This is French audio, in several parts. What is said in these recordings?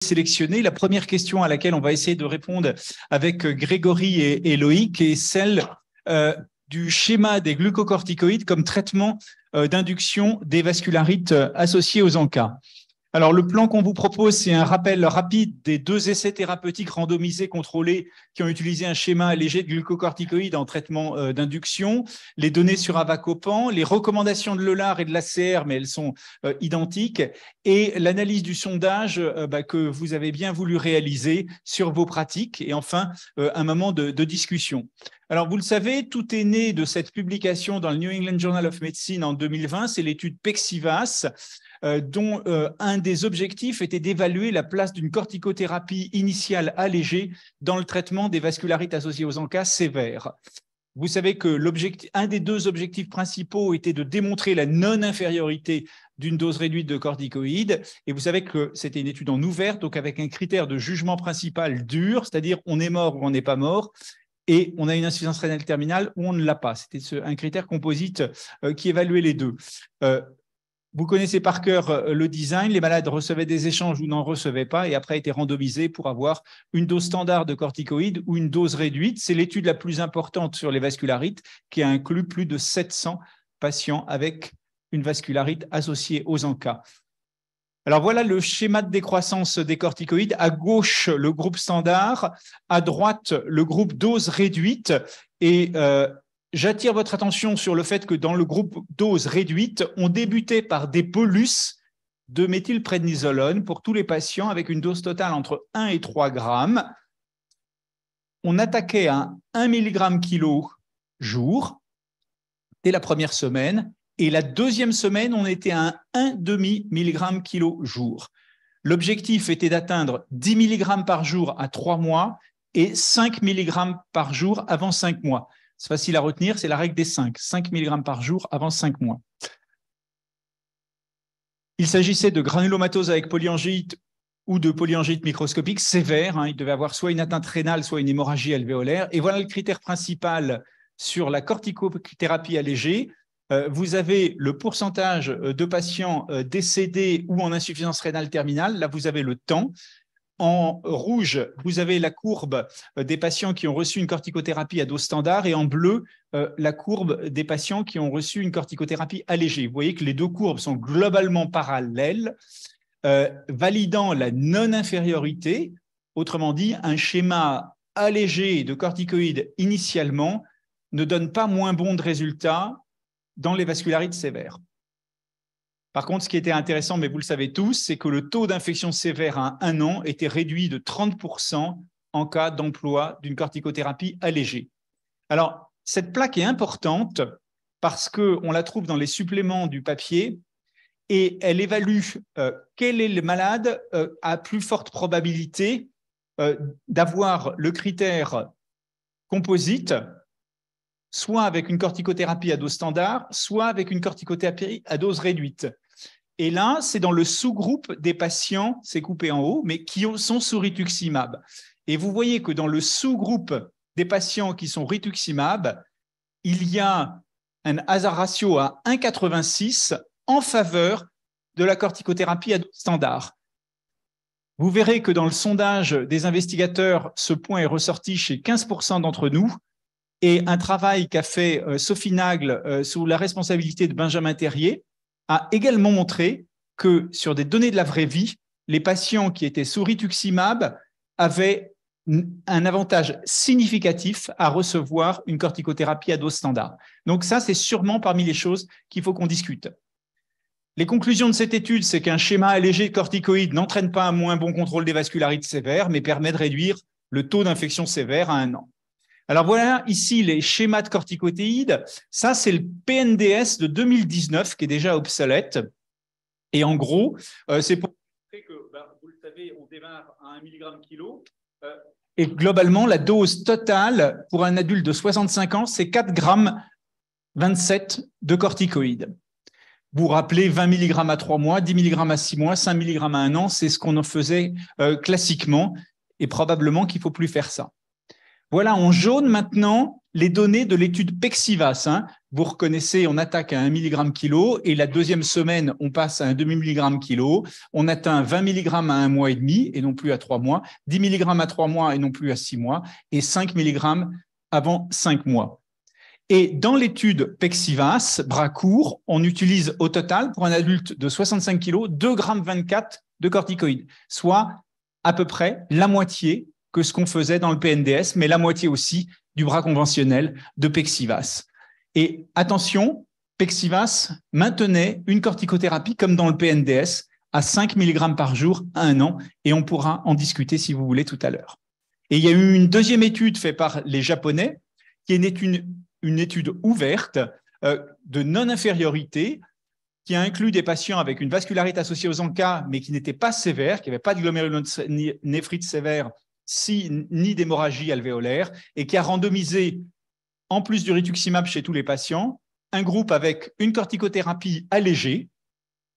sélectionner. La première question à laquelle on va essayer de répondre avec Grégory et Loïc est celle du schéma des glucocorticoïdes comme traitement d'induction des vascularites associées aux ANCA. Alors, le plan qu'on vous propose, c'est un rappel rapide des 2 essais thérapeutiques randomisés contrôlés qui ont utilisé un schéma allégé de glucocorticoïdes en traitement d'induction, les données sur Avacopan, les recommandations de l'EULAR et de l'ACR, mais elles sont identiques, et l'analyse du sondage que vous avez bien voulu réaliser sur vos pratiques, et enfin, un moment de discussion. Alors, vous le savez, tout est né de cette publication dans le New England Journal of Medicine en 2020, c'est l'étude PEXIVAS, dont un des objectifs était d'évaluer la place d'une corticothérapie initiale allégée dans le traitement des vascularites associées aux ANCA sévères. Vous savez que un des 2 objectifs principaux était de démontrer la non-infériorité d'une dose réduite de corticoïdes. Et vous savez que c'était une étude en ouverte, donc avec un critère de jugement principal dur, c'est-à-dire on est mort ou on n'est pas mort. Et on a une insuffisance rénale terminale ou on ne l'a pas. C'était un critère composite qui évaluait les 2. Vous connaissez par cœur le design. Les malades recevaient des échanges ou n'en recevaient pas et après étaient randomisés pour avoir une dose standard de corticoïdes ou une dose réduite. C'est l'étude la plus importante sur les vascularites qui a inclus plus de 700 patients avec une vascularite associée aux ANCA. Alors voilà le schéma de décroissance des corticoïdes. À gauche, le groupe standard, à droite, le groupe dose réduite. Et j'attire votre attention sur le fait que dans le groupe dose réduite, on débutait par des bolus de méthylprednisolone pour tous les patients avec une dose totale entre 1 et 3 grammes. On attaquait à 1 mg kilo jour dès la première semaine. Et la deuxième semaine, on était à 1,5 mg kilo jour. L'objectif était d'atteindre 10 mg par jour à 3 mois et 5 mg par jour avant 5 mois. C'est facile à retenir, c'est la règle des 5. 5 mg par jour avant 5 mois. Il s'agissait de granulomatose avec polyangite ou de polyangite microscopique sévère. Il devait avoir soit une atteinte rénale, soit une hémorragie alvéolaire. Et voilà le critère principal sur la corticothérapie allégée. Vous avez le pourcentage de patients décédés ou en insuffisance rénale terminale. Là, vous avez le temps. En rouge, vous avez la courbe des patients qui ont reçu une corticothérapie à dose standard et en bleu, la courbe des patients qui ont reçu une corticothérapie allégée. Vous voyez que les 2 courbes sont globalement parallèles, validant la non-infériorité. Autrement dit, un schéma allégé de corticoïdes initialement ne donne pas moins bon de résultats dans les vascularites sévères. Par contre, ce qui était intéressant, mais vous le savez tous, c'est que le taux d'infection sévère à 1 an était réduit de 30% en cas d'emploi d'une corticothérapie allégée. Alors, cette plaque est importante parce qu'on la trouve dans les suppléments du papier et elle évalue quel est le malade à plus forte probabilité d'avoir le critère composite, soit avec une corticothérapie à dose standard, soit avec une corticothérapie à dose réduite. Et là, c'est dans le sous-groupe des patients, c'est coupé en haut, mais qui sont sous rituximab. Et vous voyez que dans le sous-groupe des patients qui sont rituximab, il y a un hazard ratio à 1,86 en faveur de la corticothérapie à dose standard. Vous verrez que dans le sondage des investigateurs, ce point est ressorti chez 15% d'entre nous. Et un travail qu'a fait Sophie Nagle sous la responsabilité de Benjamin Terrier a également montré que sur des données de la vraie vie, les patients qui étaient sous rituximab avaient un avantage significatif à recevoir une corticothérapie à dose standard. Donc ça, c'est sûrement parmi les choses qu'il faut qu'on discute. Les conclusions de cette étude, c'est qu'un schéma allégé de corticoïdes n'entraîne pas un moins bon contrôle des vascularites sévères, mais permet de réduire le taux d'infection sévère à 1 an. Alors voilà ici les schémas de corticoïdes. Ça, c'est le PNDS de 2019 qui est déjà obsolète. Et en gros, c'est pour montrer que, vous le savez, on démarre à 1 mg kilo. Et globalement, la dose totale pour un adulte de 65 ans, c'est 4,27 g de corticoïdes. Vous vous rappelez 20 mg à 3 mois, 10 mg à 6 mois, 5 mg à 1 an, c'est ce qu'on en faisait classiquement. Et probablement qu'il ne faut plus faire ça. Voilà en jaune maintenant les données de l'étude PEXIVAS. vous reconnaissez, on attaque à 1 mg kilo et la deuxième semaine, on passe à un demi-milligramme kilo. On atteint 20 mg à 1 mois et demi et non plus à 3 mois, 10 mg à 3 mois et non plus à 6 mois et 5 mg avant 5 mois. Et dans l'étude Pexivas, bras court, on utilise au total, pour un adulte de 65 kg, 2,24 g de corticoïdes, soit à peu près la moitié que ce qu'on faisait dans le PNDS, mais la moitié aussi du bras conventionnel de Pexivas. Et attention, Pexivas maintenait une corticothérapie comme dans le PNDS à 5 mg par jour à 1 an, et on pourra en discuter si vous voulez tout à l'heure. Et il y a eu une deuxième étude faite par les Japonais, qui est une étude ouverte de non-infériorité, qui a inclus des patients avec une vascularite associée aux ANCA, mais qui n'étaient pas sévères, qui n'avaient pas de glomérulonéphrite sévère, ni d'hémorragie alvéolaire, et qui a randomisé, en plus du rituximab chez tous les patients, un groupe avec une corticothérapie allégée,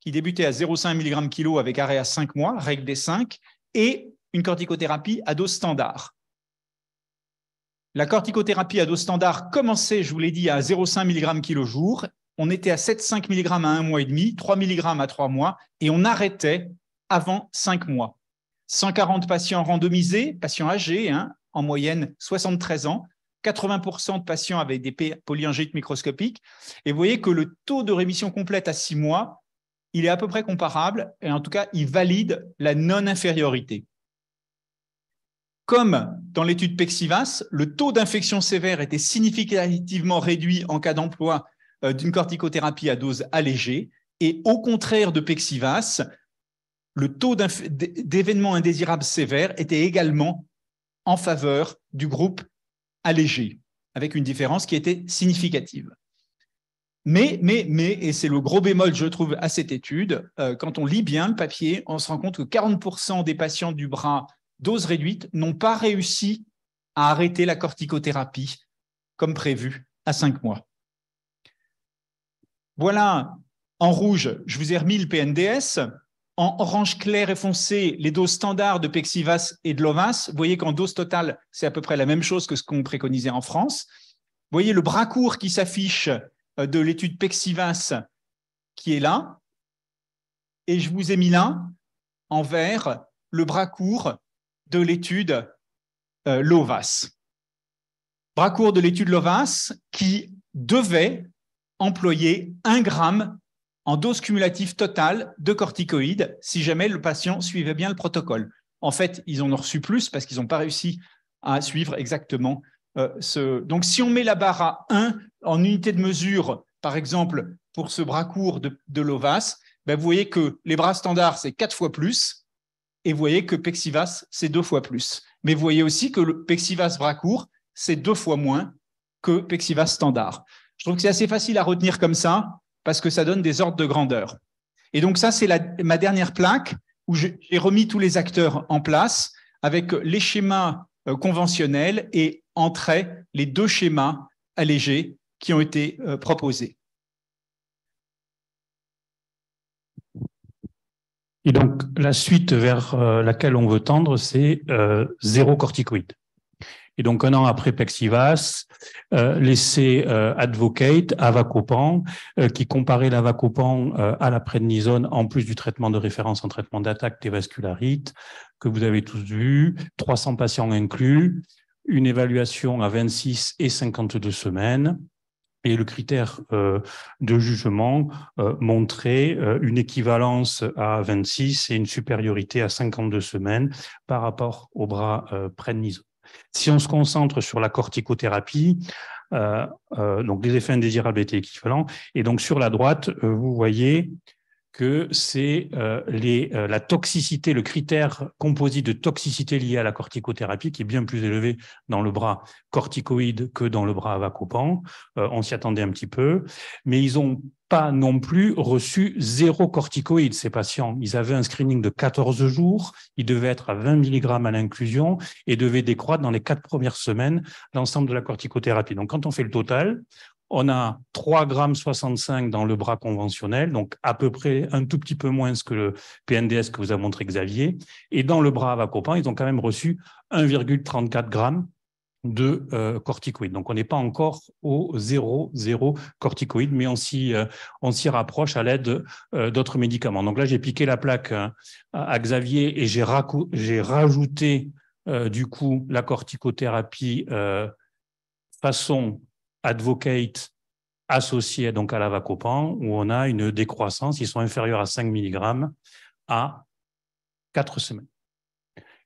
qui débutait à 0,5 mg kg avec arrêt à 5 mois, règle des 5, et une corticothérapie à dose standard. La corticothérapie à dose standard commençait, je vous l'ai dit, à 0,5 mg kg jour. On était à 7,5 mg à 1 mois et demi, 3 mg à 3 mois, et on arrêtait avant 5 mois. 140 patients randomisés, patients âgés, en moyenne 73 ans, 80% de patients avec des polyangite microscopiques. Et vous voyez que le taux de rémission complète à 6 mois, il est à peu près comparable, et en tout cas, il valide la non-infériorité. Comme dans l'étude Pexivas, le taux d'infection sévère était significativement réduit en cas d'emploi d'une corticothérapie à dose allégée, et au contraire de Pexivas, le taux d'événements indésirables sévères était également en faveur du groupe allégé, avec une différence qui était significative. Mais, et c'est le gros bémol, je trouve, à cette étude, quand on lit bien le papier, on se rend compte que 40% des patients du bras dose réduite n'ont pas réussi à arrêter la corticothérapie comme prévu à 5 mois. Voilà, en rouge, je vous ai remis le PNDS. En orange clair et foncé, les doses standards de Pexivas et de Lovas. Vous voyez qu'en dose totale, c'est à peu près la même chose que ce qu'on préconisait en France. Vous voyez le bras court qui s'affiche de l'étude Pexivas qui est là. Et je vous ai mis là, en vert, le bras court de l'étude Lovas. Bras court de l'étude Lovas qui devait employer 1 gramme en dose cumulative totale de corticoïdes si jamais le patient suivait bien le protocole. En fait, ils en ont reçu plus parce qu'ils n'ont pas réussi à suivre exactement ce. Donc, si on met la barre à 1 en unité de mesure, par exemple, pour ce bras court de Lovas, ben vous voyez que les bras standards, c'est 4 fois plus, et vous voyez que Pexivas, c'est 2 fois plus. Mais vous voyez aussi que le Pexivas bras court, c'est 2 fois moins que Pexivas standard. Je trouve que c'est assez facile à retenir comme ça, parce que ça donne des ordres de grandeur. Et donc ça, c'est ma dernière plaque où j'ai remis tous les acteurs en place avec les schémas conventionnels et en trait les 2 schémas allégés qui ont été proposés. Et donc, la suite vers laquelle on veut tendre, c'est 0 corticoïde. Et donc, 1 an après Pexivas, l'essai Advocate, Avacopan, qui comparait l'Avacopan à la prednisone en plus du traitement de référence en traitement d'attaque des vascularites, que vous avez tous vu, 300 patients inclus, une évaluation à 26 et 52 semaines. Et le critère de jugement montrait une équivalence à 26 et une supériorité à 52 semaines par rapport au bras prednisone. Si on se concentre sur la corticothérapie, donc les effets indésirables étaient équivalents. Et donc sur la droite, vous voyez que c'est la toxicité, le critère composite de toxicité lié à la corticothérapie qui est bien plus élevé dans le bras corticoïde que dans le bras Avacopan. On s'y attendait un petit peu, mais ils n'ont pas non plus reçu 0 corticoïde, ces patients. Ils avaient un screening de 14 jours, ils devaient être à 20 mg à l'inclusion et devaient décroître dans les 4 premières semaines l'ensemble de la corticothérapie. Donc quand on fait le total, on a 3,65 g dans le bras conventionnel, donc à peu près un tout petit peu moins que le PNDS que vous a montré Xavier. Et dans le bras Avacopan, ils ont quand même reçu 1,34 g de corticoïdes. Donc, on n'est pas encore au 0,0 corticoïdes, mais on s'y rapproche à l'aide d'autres médicaments. Donc là, j'ai piqué la plaque à Xavier et j'ai rajouté du coup la corticothérapie façon Advocate associée donc à l'avacopan, où on a une décroissance, ils sont inférieurs à 5 mg à 4 semaines.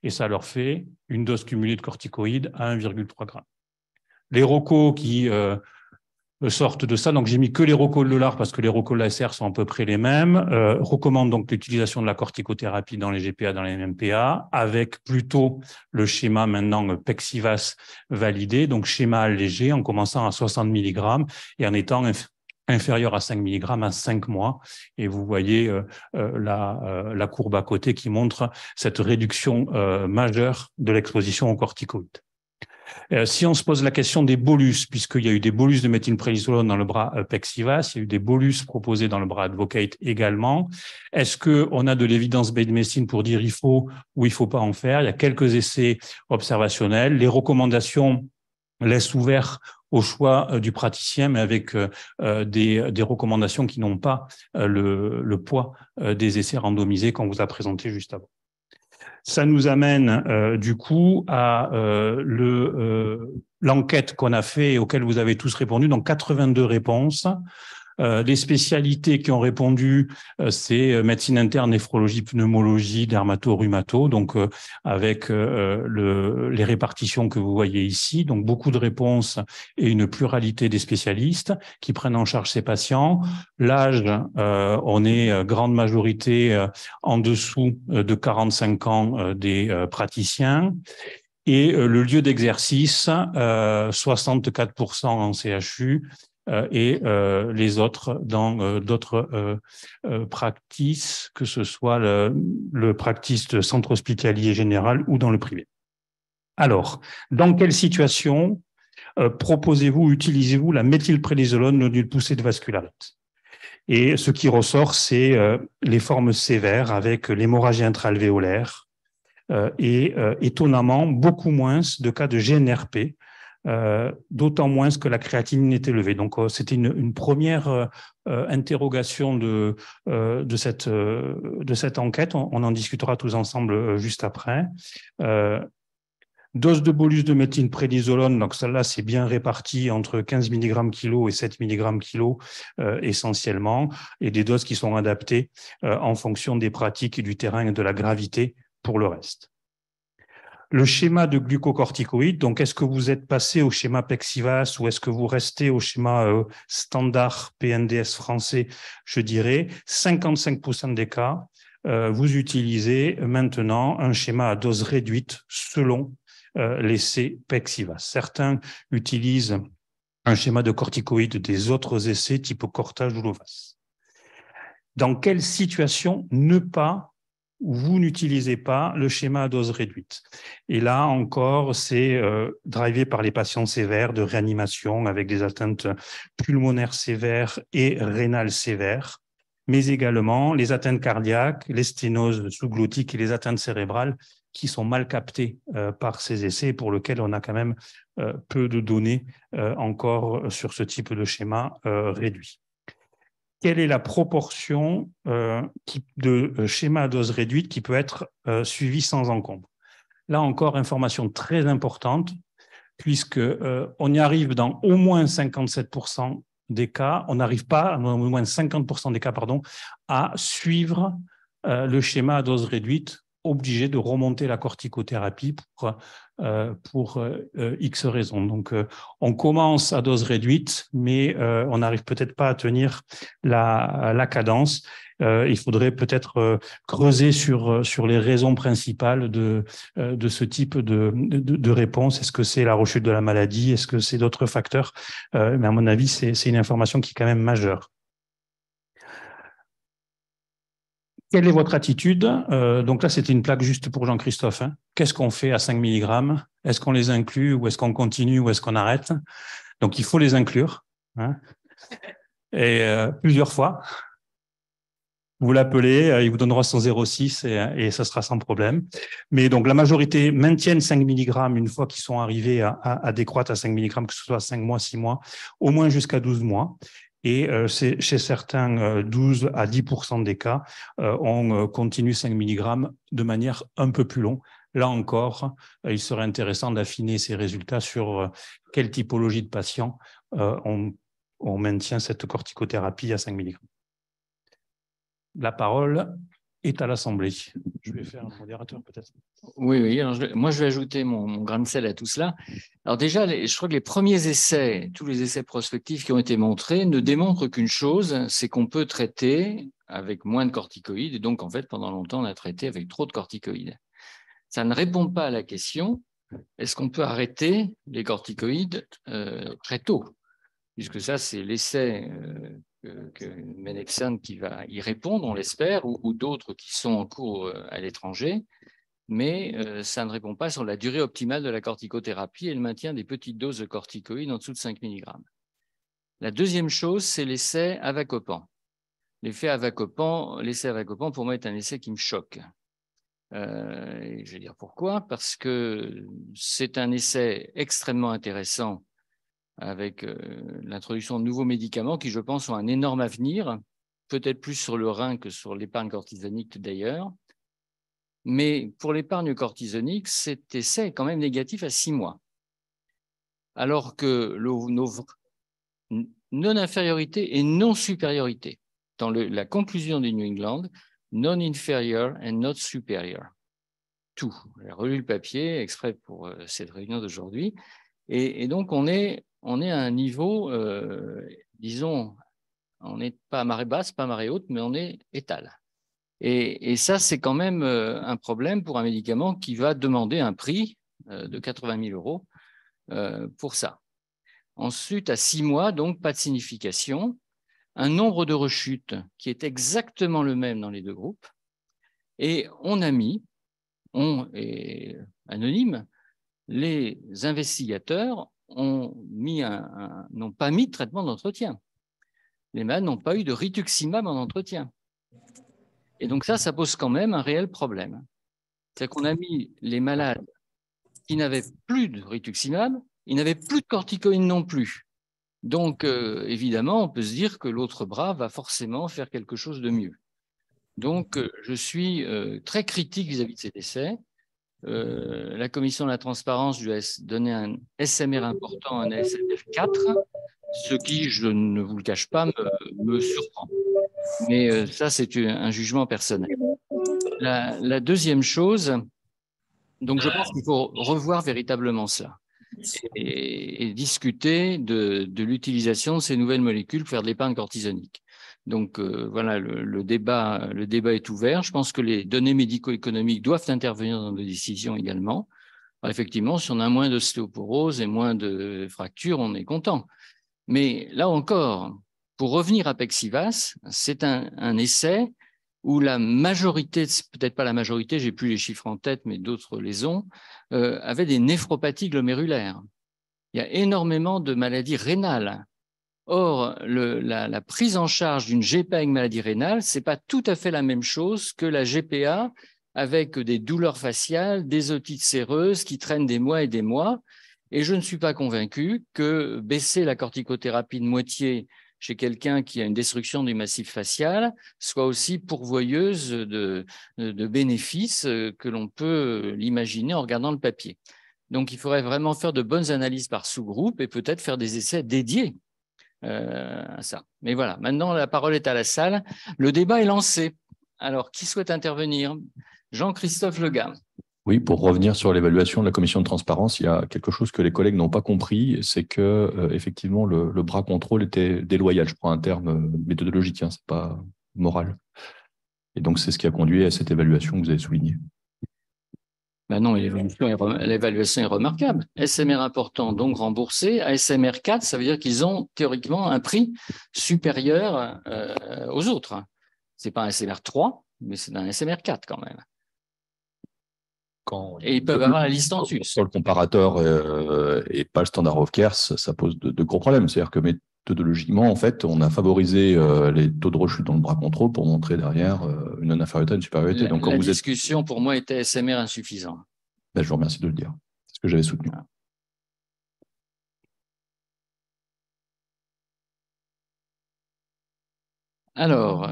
Et ça leur fait une dose cumulée de corticoïdes à 1,3 g. Les ROCO qui sortent de ça, donc j'ai mis que les ROCO de l'OLAR parce que les ROCO de l'ASR sont à peu près les mêmes, recommandent donc l'utilisation de la corticothérapie dans les GPA, dans les MPA, avec plutôt le schéma maintenant Pexivas validé, donc schéma allégé en commençant à 60 mg et en étant inférieur à 5 mg à 5 mois. Et vous voyez la courbe à côté qui montre cette réduction majeure de l'exposition aux corticoïdes. Si on se pose la question des bolus, puisqu'il y a eu des bolus de méthylprednisolone dans le bras Pexivas, il y a eu des bolus proposés dans le bras Advocate également, est-ce qu'on a de l'évidence-based medicine pour dire il faut ou il ne faut pas en faire? Il y a quelques essais observationnels. Les recommandations laissent ouvert au choix du praticien, mais avec des recommandations qui n'ont pas le poids des essais randomisés qu'on vous a présentés juste avant. Ça nous amène du coup à l'enquête qu'on a fait et auquel vous avez tous répondu, donc 82 réponses. Les spécialités qui ont répondu, c'est médecine interne, néphrologie, pneumologie, dermato-rhumato, donc avec les répartitions que vous voyez ici. Donc beaucoup de réponses et une pluralité des spécialistes qui prennent en charge ces patients. L'âge, on est grande majorité en dessous de 45 ans des praticiens. Et le lieu d'exercice, 64% en CHU, et les autres dans d'autres practices, que ce soit le practice de centre hospitalier général ou dans le privé. Alors, dans quelle situation proposez-vous, utilisez-vous la méthylprednisolone nodule poussée de vascularite? Et ce qui ressort, c'est les formes sévères avec l'hémorragie intraalvéolaire et étonnamment beaucoup moins de cas de GNRP, d'autant moins que la créatinine est élevée. Donc, c'était une première interrogation de cette enquête. On en discutera tous ensemble juste après. Dose de bolus de méthylprednisolone, donc celle-là, c'est bien réparti entre 15 mg kg et 7 mg kg essentiellement, et des doses qui sont adaptées en fonction des pratiques du terrain et de la gravité pour le reste. Le schéma de glucocorticoïdes, donc est-ce que vous êtes passé au schéma Pexivas ou est-ce que vous restez au schéma standard PNDS français? Je dirais 55% des cas, vous utilisez maintenant un schéma à dose réduite selon l'essai Pexivas. Certains utilisent un schéma de corticoïdes des autres essais type Cortage ou Lovas. Dans quelle situation ne pas vous n'utilisez pas le schéma à dose réduite? Et là encore, c'est drivé par les patients sévères de réanimation avec des atteintes pulmonaires sévères et rénales sévères, mais également les atteintes cardiaques, les sténoses sous-glottiques et les atteintes cérébrales qui sont mal captées par ces essais, pour lesquels on a quand même peu de données encore sur ce type de schéma réduit. Quelle est la proportion de schéma à dose réduite qui peut être suivie sans encombre? Là encore, information très importante, puisque on y arrive dans au moins 57% des cas, on n'arrive pas, au moins 50% des cas, pardon, à suivre le schéma à dose réduite, obligé de remonter la corticothérapie pour X raisons. Donc, on commence à dose réduite, mais on n'arrive peut-être pas à tenir la cadence. Il faudrait peut-être creuser sur les raisons principales de ce type de réponse. Est-ce que c'est la rechute de la maladie? Est-ce que c'est d'autres facteurs? Mais à mon avis, c'est une information qui est quand même majeure. Quelle est votre attitude? Donc là, c'était une plaque juste pour Jean-Christophe. Hein. Qu'est-ce qu'on fait à 5 mg? Est-ce qu'on les inclut ou est-ce qu'on continue ou est-ce qu'on arrête? Donc, il faut les inclure. Hein. Et plusieurs fois. Vous l'appelez, il vous donnera son 0,6 et ça sera sans problème. Mais donc, la majorité maintiennent 5 mg une fois qu'ils sont arrivés à décroître à 5 mg, que ce soit 5 mois, 6 mois, au moins jusqu'à 12 mois. Et chez certains 12 à 10% des cas, on continue 5 mg de manière un peu plus longue. Là encore, il serait intéressant d'affiner ces résultats sur quelle typologie de patients on maintient cette corticothérapie à 5 mg. La parole est à l'Assemblée. Je vais faire un modérateur peut-être. Oui. Alors moi, je vais ajouter mon grain de sel à tout cela. Alors déjà, je crois que les premiers essais, tous les essais prospectifs qui ont été montrés, ne démontrent qu'une chose, c'est qu'on peut traiter avec moins de corticoïdes. Et donc, en fait, pendant longtemps, on a traité avec trop de corticoïdes. Ça ne répond pas à la question, est-ce qu'on peut arrêter les corticoïdes très tôt? Puisque ça, c'est l'essai que Menexen qui va y répondre, on l'espère, ou d'autres qui sont en cours à l'étranger, mais ça ne répond pas sur la durée optimale de la corticothérapie et le maintien des petites doses de corticoïdes en dessous de 5 mg. La deuxième chose, c'est l'essai Avacopan. L'essai Avacopan, pour moi, est un essai qui me choque. Et je vais dire pourquoi, parce que c'est un essai extrêmement intéressant avec l'introduction de nouveaux médicaments qui, je pense, ont un énorme avenir, peut-être plus sur le rein que sur l'épargne cortisonique d'ailleurs. Mais pour l'épargne cortisonique, cet essai est quand même négatif à 6 mois. Alors que nos non-infériorité et non-supériorité, dans la conclusion du New England, non-inferior and not superior. Tout. J'ai relu le papier exprès pour cette réunion d'aujourd'hui. Et donc, on est à un niveau, disons, on n'est pas à marée basse, pas à marée haute, mais on est étal. Et ça, c'est quand même un problème pour un médicament qui va demander un prix de 80 000 € pour ça. Ensuite, à 6 mois, donc, pas de signification. Un nombre de rechutes qui est exactement le même dans les deux groupes. Et on a mis, anonyme, les investigateurs n'ont pas mis de traitement d'entretien. Les malades n'ont pas eu de rituximab en entretien. Et donc ça pose quand même un réel problème. C'est-à-dire qu'on a mis les malades qui n'avaient plus de rituximab, ils n'avaient plus de corticoïdes non plus. Donc, évidemment, on peut se dire que l'autre bras va forcément faire quelque chose de mieux. Donc, je suis très critique vis-à-vis de cet essai. La commission de la transparence lui a donné un SMR important, un SMR 4, ce qui, je ne vous le cache pas, me surprend. Mais ça, c'est un jugement personnel. La deuxième chose, donc je pense qu'il faut revoir véritablement cela et discuter de l'utilisation de ces nouvelles molécules pour faire de l'épargne cortisonique. Donc voilà, le débat est ouvert. Je pense que les données médico-économiques doivent intervenir dans nos décisions également. Alors, effectivement, si on a moins d'ostéoporose et moins de fractures, on est content. Mais là encore, pour revenir à Pexivas, c'est un essai où la majorité, peut-être pas la majorité, j'ai plus les chiffres en tête, mais d'autres les ont, avaient des néphropathies glomérulaires. Il y a énormément de maladies rénales. Or, la prise en charge d'une GPA avec maladie rénale, ce n'est pas tout à fait la même chose que la GPA avec des douleurs faciales, des otites séreuses qui traînent des mois et des mois. Et je ne suis pas convaincu que baisser la corticothérapie de moitié chez quelqu'un qui a une destruction du massif facial soit aussi pourvoyeuse de bénéfices que l'on peut l'imaginer en regardant le papier. Donc, il faudrait vraiment faire de bonnes analyses par sous-groupe et peut-être faire des essais dédiés à ça. Mais voilà, maintenant, la parole est à la salle. Le débat est lancé. Alors, qui souhaite intervenir? Jean-Christophe Legat. Oui, pour revenir sur l'évaluation de la commission de transparence, il y a quelque chose que les collègues n'ont pas compris, c'est que effectivement le bras contrôle était déloyal. Je prends un terme méthodologique, hein, c'est pas moral. Et donc c'est ce qui a conduit à cette évaluation que vous avez soulignée. Ben non, l'évaluation est remarquable. SMR important, donc remboursé. ASMR 4, ça veut dire qu'ils ont théoriquement un prix supérieur aux autres. Ce n'est pas un SMR 3, mais c'est un SMR 4 quand même. Et ils peuvent avoir la liste en dessus. Sur le comparateur et pas le standard of care, ça pose de gros problèmes. C'est-à-dire que méthodologiquement, en fait, on a favorisé les taux de rechute dans le bras contrôle pour montrer derrière une non-infériorité, une supériorité. Donc, quand la vous discussion, pour moi, était SMR insuffisant. Ben, je vous remercie de le dire. C'est ce que j'avais soutenu. Alors,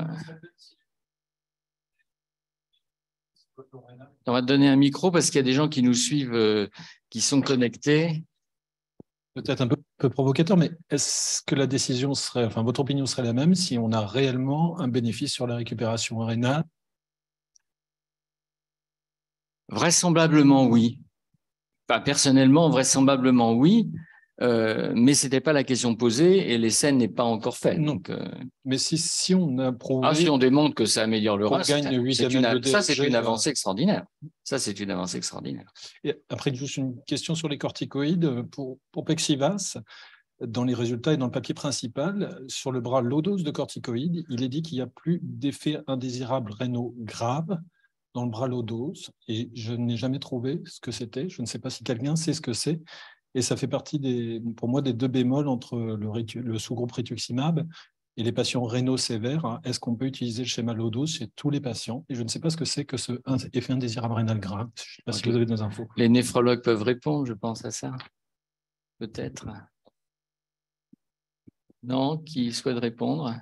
on va te donner un micro parce qu'il y a des gens qui nous suivent, qui sont connectés. Peut-être un peu provocateur, mais est-ce que la décision serait, enfin, votre opinion serait la même si on a réellement un bénéfice sur la récupération rénale? Vraisemblablement, oui. Enfin, personnellement, vraisemblablement, oui. Mais ce n'était pas la question posée et l'essai n'est pas encore fait. Non. Donc, Mais si on a prouvé si on démontre que ça améliore le qu'on reste, gagne 8 ml de ça, c'est DHG, une avancée extraordinaire. Ça, c'est une avancée extraordinaire. Et après, juste une question sur les corticoïdes. Pour Pexivas, dans les résultats et dans le papier principal, sur le bras low dose de corticoïdes, il est dit qu'il n'y a plus d'effets indésirables rénaux graves dans le bras low dose. Et je n'ai jamais trouvé ce que c'était. Je ne sais pas si quelqu'un sait ce que c'est. Et ça fait partie, pour moi, des 2 bémols entre le sous-groupe rituximab et les patients rénaux sévères. Est-ce qu'on peut utiliser le schéma low dose chez tous les patients? Et je ne sais pas ce que c'est que ce effet indésirable rénal grave. Je ne sais pas si vous avez des infos. Les néphrologues peuvent répondre, je pense à ça. Peut-être. Non, qui souhaite répondre?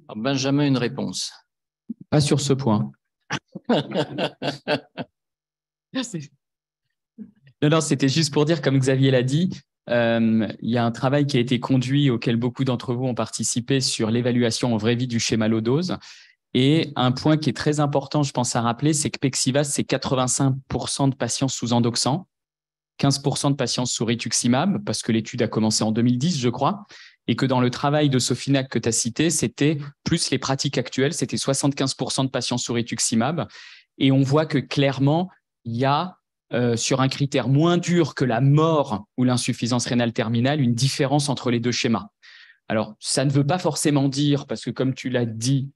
Alors, Benjamin, une réponse. Pas sur ce point. Non, c'était juste pour dire, comme Xavier l'a dit, il y a un travail qui a été conduit auquel beaucoup d'entre vous ont participé sur l'évaluation en vraie vie du schéma low dose. Et un point qui est très important, je pense à rappeler, c'est que Pexivas, c'est 85% de patients sous endoxan, 15% de patients sous rituximab, parce que l'étude a commencé en 2010, je crois, et que dans le travail de Sofinac que tu as cité, c'était plus les pratiques actuelles, c'était 75% de patients sous rituximab. Et on voit que clairement, il y a, sur un critère moins dur que la mort ou l'insuffisance rénale terminale, une différence entre les deux schémas. Alors, ça ne veut pas forcément dire, parce que comme tu l'as dit,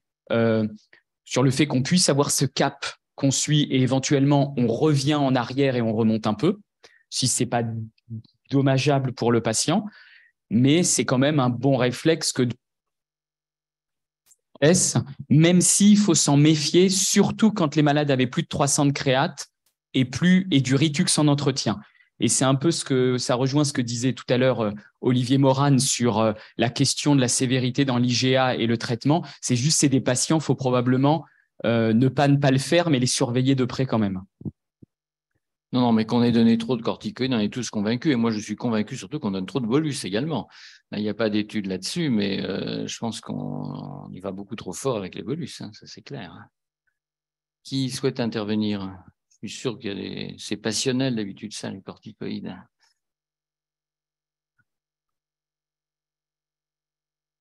sur le fait qu'on puisse avoir ce cap qu'on suit et éventuellement on revient en arrière et on remonte un peu, si ce n'est pas dommageable pour le patient, mais c'est quand même un bon réflexe que même s'il faut s'en méfier, surtout quand les malades avaient plus de 300 de créate et du Ritux en entretien. Et c'est un peu ça rejoint ce que disait tout à l'heure Olivier Morane sur la question de la sévérité dans l'IGA et le traitement. C'est juste, c'est des patients, il faut probablement ne pas le faire, mais les surveiller de près quand même. Non, mais qu'on ait donné trop de corticoïdes, on est tous convaincus. Et moi, je suis convaincu surtout qu'on donne trop de bolus également. Là, il n'y a pas d'études là-dessus, mais je pense qu'on y va beaucoup trop fort avec les bolus, hein, ça c'est clair. Qui souhaite intervenir? Je suis sûr qu'il y a c'est passionnel d'habitude ça, les corticoïdes.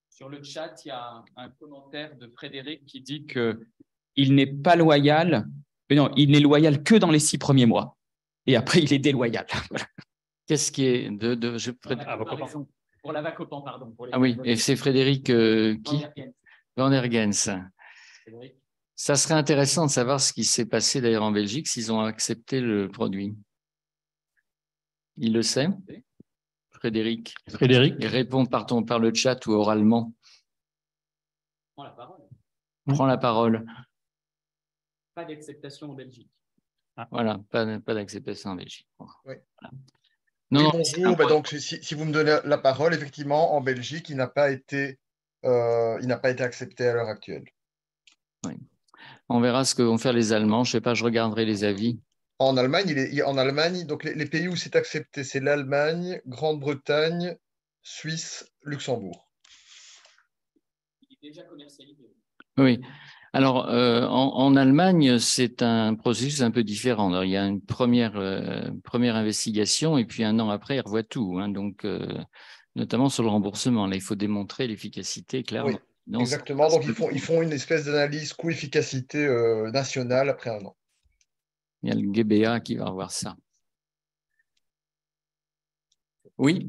Sur le chat, il y a un commentaire de Frédéric qui dit qu'il n'est pas loyal, non, il n'est loyal que dans les 6 premiers mois. Et après, il est déloyal. Voilà. Qu'est-ce qui est pour l'avacopan, pardon. Ah oui, et c'est Frédéric qui? Van Ergens. Ça serait intéressant de savoir ce qui s'est passé d'ailleurs en Belgique, s'ils ont accepté le produit. Il le sait, Frédéric. Il répond par le chat ou oralement. Prends la parole. Prends la parole. Pas d'acceptation en Belgique. Voilà, pas d'acceptation en Belgique. Oui. Voilà. Non, oui, bonjour. Ben donc, si vous me donnez la parole, effectivement, en Belgique, il n'a pas été accepté à l'heure actuelle. Oui. On verra ce que vont faire les Allemands. Je ne sais pas, je regarderai les avis. En Allemagne, donc les pays où c'est accepté, c'est l'Allemagne, Grande-Bretagne, Suisse, Luxembourg. Il est déjà commercialisé. Oui. Alors, en Allemagne, c'est un processus un peu différent. Alors, il y a une première investigation et puis un an après, ils revoient tout. Hein, donc, notamment sur le remboursement. Là, il faut démontrer l'efficacité, clairement. Oui, non, exactement. Donc, ils font une espèce d'analyse coût-efficacité nationale après un an. Il y a le GBA qui va revoir ça. Oui.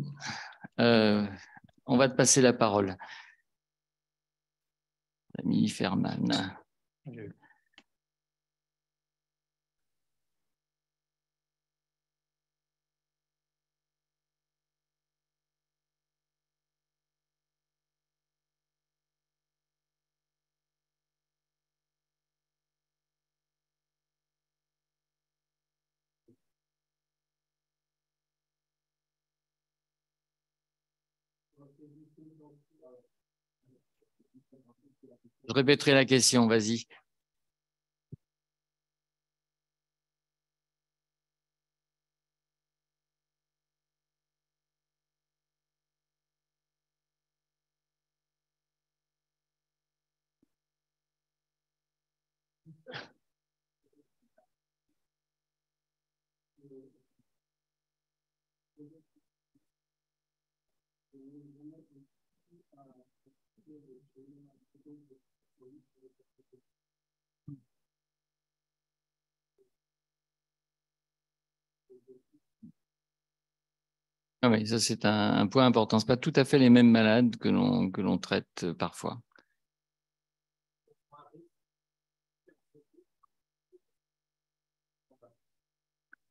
On va te passer la parole. L'ami Ferman. Je répéterai la question, vas-y. Ah oui, ça c'est un point important. Ce n'est pas tout à fait les mêmes malades que l'on traite parfois.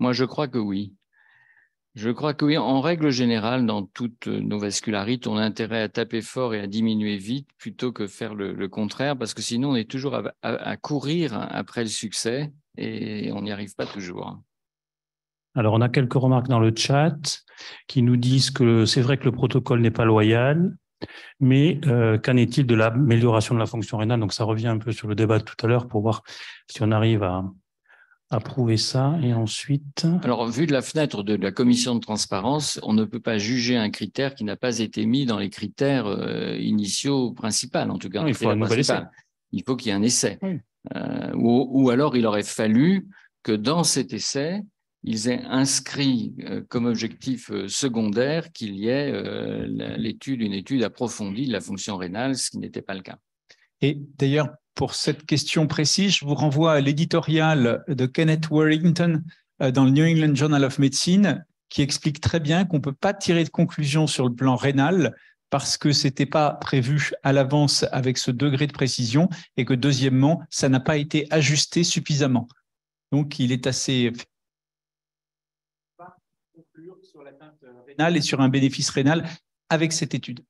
Moi, je crois que oui. Je crois que oui. En règle générale, dans toutes nos vascularites, on a intérêt à taper fort et à diminuer vite plutôt que faire le contraire, parce que sinon, on est toujours à courir après le succès et on n'y arrive pas toujours. Alors, on a quelques remarques dans le chat qui nous disent que c'est vrai que le protocole n'est pas loyal, mais qu'en est-il de l'amélioration de la fonction rénale? Donc, ça revient un peu sur le débat de tout à l'heure pour voir si on arrive à prouver ça. Et ensuite… Alors, vu de la fenêtre de la commission de transparence, on ne peut pas juger un critère qui n'a pas été mis dans les critères initiaux principaux, en tout cas. Non, il faut un nouvel essai. Il faut qu'il y ait un essai. Oui. Ou alors, il aurait fallu que dans cet essai, ils aient inscrit comme objectif secondaire qu'il y ait une étude approfondie de la fonction rénale, ce qui n'était pas le cas. Et d'ailleurs, pour cette question précise, je vous renvoie à l'éditorial de Kenneth Warrington dans le New England Journal of Medicine, qui explique très bien qu'on ne peut pas tirer de conclusion sur le plan rénal parce que ce n'était pas prévu à l'avance avec ce degré de précision et que deuxièmement, ça n'a pas été ajusté suffisamment. Donc, il est assez… conclure sur l'atteinte rénale et sur un bénéfice rénal avec cette étude.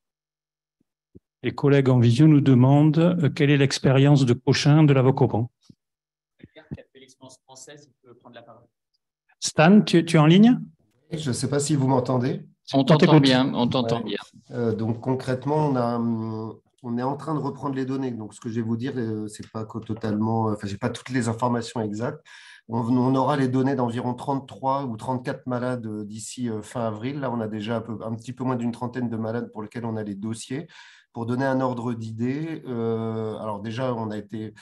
Les collègues en visio nous demandent quelle est l'expérience de Cochin de l'Avacopan. Stan, tu es en ligne? Je ne sais pas si vous m'entendez. On t'entend bien, on t'entend bien. Donc concrètement, on est en train de reprendre les données. Donc ce que je vais vous dire, c'est pas totalement, enfin, j'ai pas toutes les informations exactes. On aura les données d'environ 33 ou 34 malades d'ici fin avril. Là, on a déjà un petit peu moins d'une trentaine de malades pour lesquels on a les dossiers. Pour donner un ordre d'idée, alors déjà, il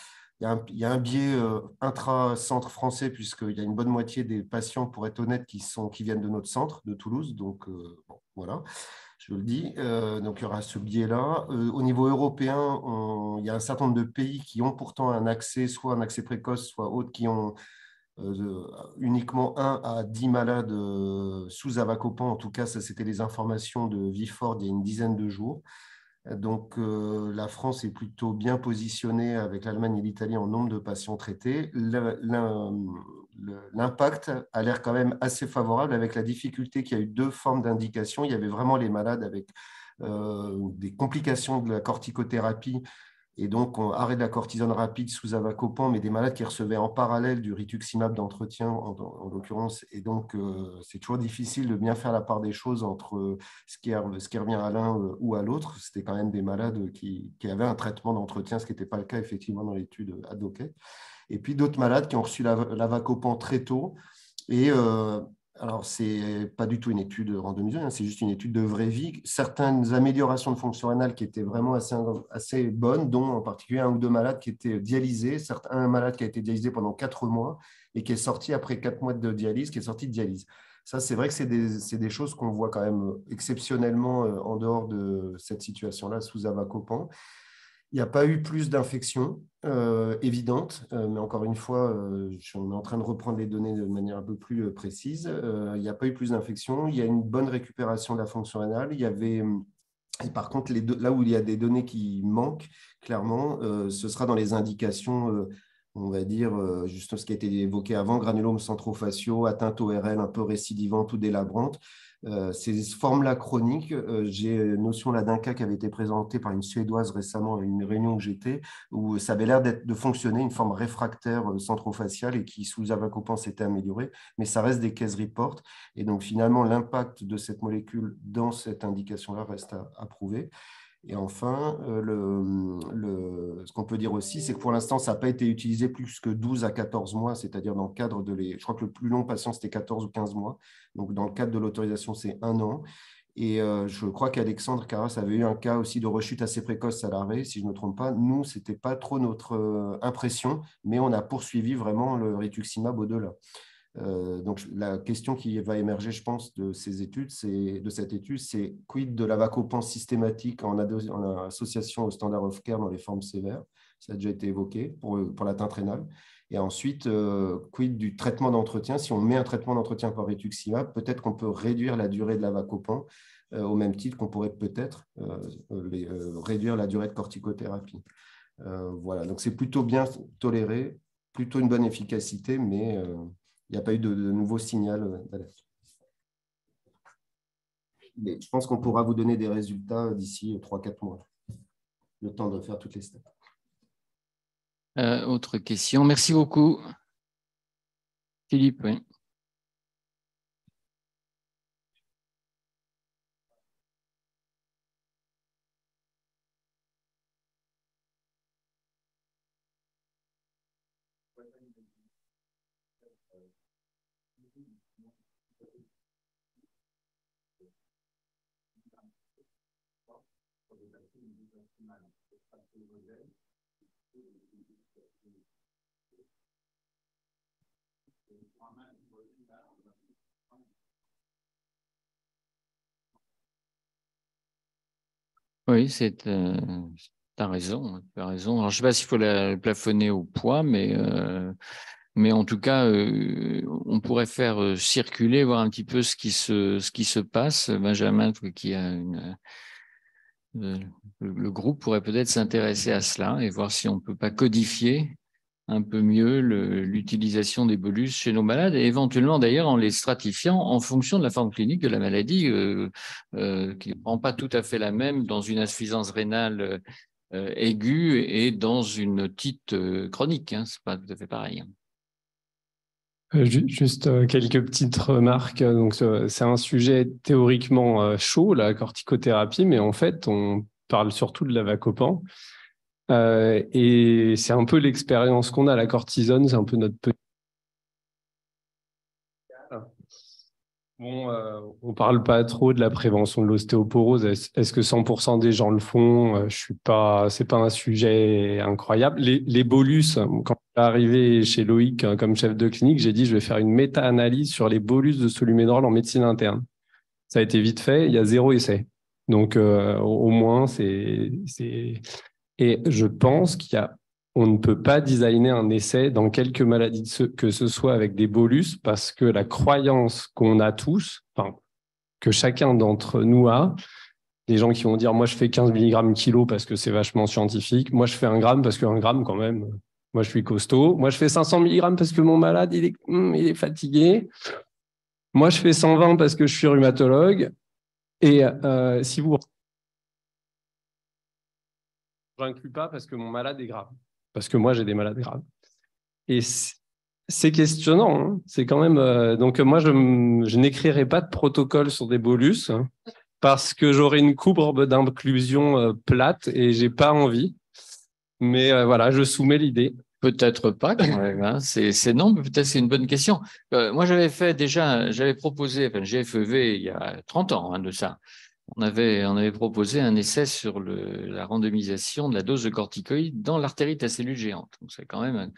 y a un biais intra-centre français, puisqu'il y a une bonne moitié des patients, pour être honnête, qui viennent de notre centre, de Toulouse. Donc, bon, voilà, je le dis. Donc, il y aura ce biais-là. Au niveau européen, il y a un certain nombre de pays qui ont pourtant un accès, soit un accès précoce, soit autres, qui ont uniquement 1 à 10 malades sous Avacopan. En tout cas, ça, c'était les informations de Viford il y a une dizaine de jours. Donc, la France est plutôt bien positionnée avec l'Allemagne et l'Italie en nombre de patients traités. L'impact a l'air quand même assez favorable avec la difficulté qu'il y a eu 2 formes d'indication. Il y avait vraiment les malades avec des complications de la corticothérapie et donc arrêt de la cortisone rapide sous Avacopan, mais des malades qui recevaient en parallèle du rituximab d'entretien en l'occurrence. Et donc, c'est toujours difficile de bien faire la part des choses entre ce qui revient à l'un ou à l'autre. C'était quand même des malades qui avaient un traitement d'entretien, ce qui n'était pas le cas effectivement dans l'étude Advocate. Et puis d'autres malades qui ont reçu l'Avacopan très tôt. Et alors, ce n'est pas du tout une étude randomisée, c'est juste une étude de vraie vie. Certaines améliorations de fonction rénale qui étaient vraiment assez bonnes, dont en particulier 1 ou 2 malades qui étaient dialysés, un malade qui a été dialysé pendant 4 mois et qui est sorti après 4 mois de dialyse, qui est sorti de dialyse. Ça, c'est vrai que c'est des choses qu'on voit quand même exceptionnellement en dehors de cette situation-là sous Avacopan. Il n'y a pas eu plus d'infections évidentes, mais encore une fois, on est en train de reprendre les données de manière un peu plus précise. Il n'y a pas eu plus d'infections. Il y a une bonne récupération de la fonction rénale. Il y avait, et par contre, là où il y a des données qui manquent, clairement, ce sera dans les indications, on va dire, juste ce qui a été évoqué avant, granulomes centrofaciaux, atteinte ORL un peu récidivante ou délabrante. Ces formes-là chroniques, j'ai notion là d'un cas qui avait été présenté par une Suédoise récemment à une réunion que j'étais, où ça avait l'air de fonctionner, une forme réfractaire centrofaciale et qui, sous avacopan, s'était améliorée, mais ça reste des case reports. Et donc, finalement, l'impact de cette molécule dans cette indication-là reste à prouver. Et enfin, ce qu'on peut dire aussi, c'est que pour l'instant, ça n'a pas été utilisé plus que 12 à 14 mois, c'est-à-dire dans le cadre je crois que le plus long patient, c'était 14 ou 15 mois. Donc, dans le cadre de l'autorisation, c'est 1 an. Et je crois qu'Alexandre Carras avait eu un cas aussi de rechute assez précoce à l'arrêt, si je ne me trompe pas. Nous, ce n'était pas trop notre impression, mais on a poursuivi vraiment le rituximab au-delà. Donc, la question qui va émerger, je pense, de cette étude, c'est quid de l'avacopan systématique en association au standard of care dans les formes sévères. Ça a déjà été évoqué pour l'atteinte rénale. Et ensuite, quid du traitement d'entretien. Si on met un traitement d'entretien par rituximab, peut-être qu'on peut réduire la durée de l'avacopan au même titre qu'on pourrait peut-être réduire la durée de corticothérapie. Voilà, donc c'est plutôt bien toléré, plutôt une bonne efficacité, mais il n'y a pas eu de nouveau signal d'alerte. Je pense qu'on pourra vous donner des résultats d'ici 3-4 mois. Le temps de faire toutes les stats. Autre question. Merci beaucoup. Philippe, oui. Oui, tu as raison. Alors, je ne sais pas s'il faut la plafonner au poids, mais en tout cas, on pourrait faire circuler, voir un petit peu ce qui se passe. Benjamin, qui a le groupe pourrait peut-être s'intéresser à cela et voir si on ne peut pas codifier un peu mieux l'utilisation des bolus chez nos malades et éventuellement d'ailleurs en les stratifiant en fonction de la forme clinique de la maladie qui ne prend pas tout à fait la même dans une insuffisance rénale aiguë et dans une otite chronique. Hein, ce n'est pas tout à fait pareil. Juste quelques petites remarques. Donc, c'est un sujet théoriquement chaud, la corticothérapie, mais en fait, on parle surtout de l'avacopan. Et c'est un peu l'expérience qu'on a. La cortisone, c'est un peu notre petit. Bon, on ne parle pas trop de la prévention de l'ostéoporose. Est-ce que 100% des gens le font? C'est pas un sujet incroyable. Les bolus, quand je suis arrivé chez Loïc comme chef de clinique, j'ai dit je vais faire une méta-analyse sur les bolus de Solumédrol en médecine interne. Ça a été vite fait, il y a 0 essai. Donc, au moins, Et je pense on ne peut pas designer un essai dans quelques maladies que ce soit avec des bolus parce que la croyance qu'on a tous, que chacun d'entre nous a, les gens qui vont dire moi je fais 15 mg kilo parce que c'est vachement scientifique, moi je fais 1 gramme parce que 1 gramme quand même, moi je suis costaud, moi je fais 500 mg parce que mon malade il est fatigué, moi je fais 120 parce que je suis rhumatologue et si vous... Je n'inclus pas parce que mon malade est grave. Parce que moi, j'ai des malades graves. Et c'est questionnant. Hein. C'est quand même. Donc, moi, je n'écrirai pas de protocole sur des bolus parce que j'aurai une courbe d'inclusion plate et je n'ai pas envie. Mais voilà, je soumets l'idée. Peut-être pas, quand même. Hein. Non, mais peut-être c'est une bonne question. Moi, j'avais proposé, GFEV, il y a 30 ans de ça. On avait proposé un essai sur la randomisation de la dose de corticoïdes dans l'artérite à cellules géantes. Donc c'est quand même.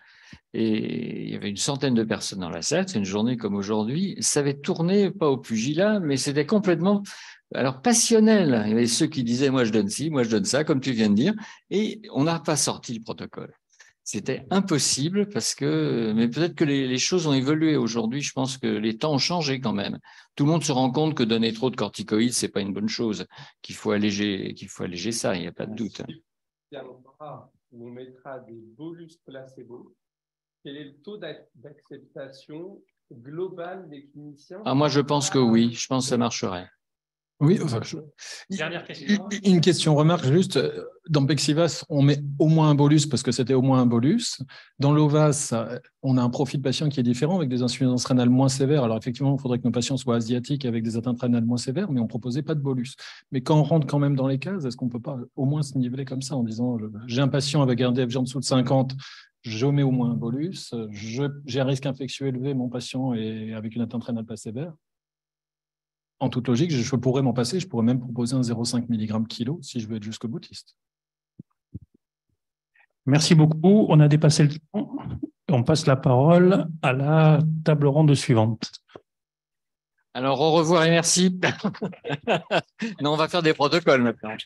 Et il y avait une centaine de personnes dans la salle. C'est une journée comme aujourd'hui. Ça avait tourné, pas au pugilat, mais c'était complètement alors passionnels. Il y avait ceux qui disaient moi je donne ci, moi je donne ça, comme tu viens de dire, et on n'a pas sorti le protocole. C'était impossible parce que, mais peut-être que les choses ont évolué aujourd'hui. Je pense que les temps ont changé quand même. Tout le monde se rend compte que donner trop de corticoïdes, c'est pas une bonne chose, qu'il faut alléger ça. Il n'y a pas de doute. On mettra des bolus placebo. Quel est le taux d'acceptation global des cliniciens? Ah, moi, je pense que oui. Je pense que ça marcherait. Oui, Dernière question. Une question, remarque juste, dans Pexivas, on met au moins un bolus parce que c'était au moins un bolus. Dans l'OVAS, on a un profil patient qui est différent avec des insuffisances rénales moins sévères. Alors effectivement, il faudrait que nos patients soient asiatiques avec des atteintes rénales moins sévères, mais on ne proposait pas de bolus. Mais quand on rentre quand même dans les cases, est-ce qu'on ne peut pas au moins se niveler comme ça en disant j'ai un patient avec un DFG en dessous de 50, je mets au moins un bolus, j'ai un risque infectieux élevé, mon patient est avec une atteinte rénale pas sévère. En toute logique, je pourrais m'en passer, je pourrais même proposer un 0,5 mg/kg si je veux être jusqu'au boutiste. Merci beaucoup. On a dépassé le temps. On passe la parole à la table ronde suivante. Alors, au revoir et merci. Non, on va faire des protocoles maintenant.